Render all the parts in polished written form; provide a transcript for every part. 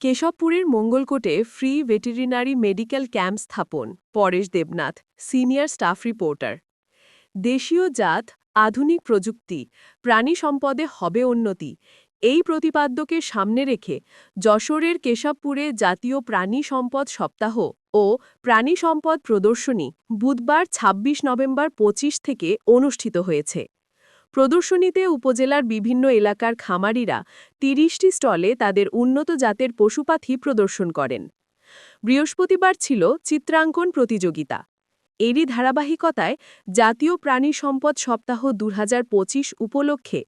কেশবপুরের মঙ্গলকোটে free veterinary medical camp স্থাপন Paresh Debnath senior staff reporter. দেশীয় জাত, আধুনিক প্রযুক্তি, প্রাণী সম্পদে হবে উন্নতি, এই প্রতিপাদ্যকে সামনে রেখে যশোরের কেশবপুরে জাতীয় প্রাণী সম্পদ সপ্তাহ ও প্রাণী সম্পদ প্রদর্শনী বুধবার ২৬ নভেম্বর ২৫ থেকে অনুষ্ঠিত হয়েছে। প্রদর্শনীতে উপজেলার বিভিন্ন এলাকার খামারিরা ৩০টি স্টলে তাদের উন্নত জাতের পশুপাখি প্রদর্শন করেন। বৃহস্পতিবার ছিল চিত্রাঙ্কন প্রতিযোগিতা। এরই ধারাবাহিকতায় জাতীয় প্রাণী সম্পদ সপ্তাহ ২০২৫ উপলক্ষে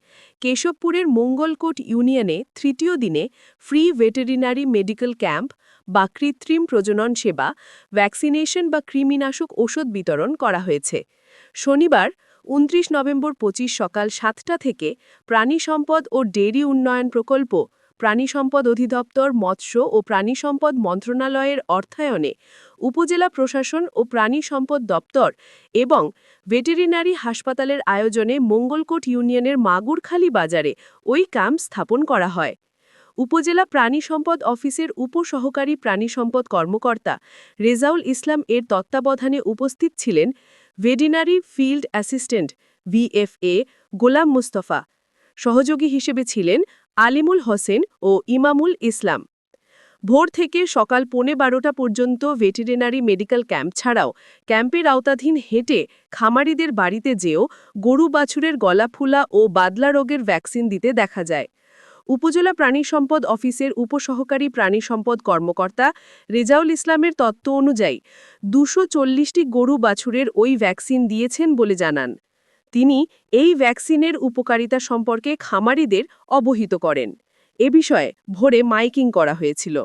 কেশবপুরের মঙ্গলকোট ইউনিয়নে তৃতীয় দিনে ফ্রি ভেটেরিনারি মেডিকেল ক্যাম্প বা কৃত্রিম প্রজনন সেবা, ভ্যাকসিনেশন বা কৃমিনাশক ওষুধ বিতরণ করা হয়েছে। শনিবার ২৯ নভেম্বর ২৫ সকাল ৭টা থেকে প্রাণী সম্পদ ও ডেইরি উন্নয়ন প্রকল্প, প্রাণী সম্পদ অধিদপ্তর, মৎস্য ও প্রাণী সম্পদ মন্ত্রণালয়ের অর্থায়নে উপজেলা প্রশাসন ও প্রাণী সম্পদ দপ্তর এবং ভেটেরিনারি হাসপাতালের আয়োজনে মঙ্গলকোট ইউনিয়নের মাগুরখালী বাজারে ওই ক্যাম্প স্থাপন করা হয়। উপজেলা প্রাণী সম্পদ অফিসের উপসহকারী প্রাণী সম্পদ কর্মকর্তা রেজাউল ইসলাম এর তত্ত্বাবধানে উপস্থিত ছিলেন ভেটেরিনারি ফিল্ড অ্যাসিস্ট্যান্ট ভিএফএ গোলাম মুস্তফা। সহযোগী হিসেবে ছিলেন আলিমুল হোসেন ও ইমামুল ইসলাম। ভোর থেকে সকাল ১৫টা পর্যন্ত ভেটেরিনারি মেডিকেল ক্যাম্প ছাড়াও ক্যাম্পের আওতাধীন হেঁটে খামারিদের বাড়িতে যেও গরু বাছুরের গলা ফুলা ও বাদলা রোগের ভ্যাকসিন দিতে দেখা যায়। উপজেলা প্রাণী সম্পদ অফিসের উপসহকারী প্রাণী সম্পদ কর্মকর্তা রেজাউল ইসলামের তথ্য অনুযায়ী ২৪০টি গরু বাছুরের ওই ভ্যাকসিন দিয়েছেন বলে জানান। তিনি এই ভ্যাকসিনের উপকারিতা সম্পর্কে খামারিদের অবহিত করেন। এ বিষয়ে ভোরে মাইকিং করা হয়েছিল।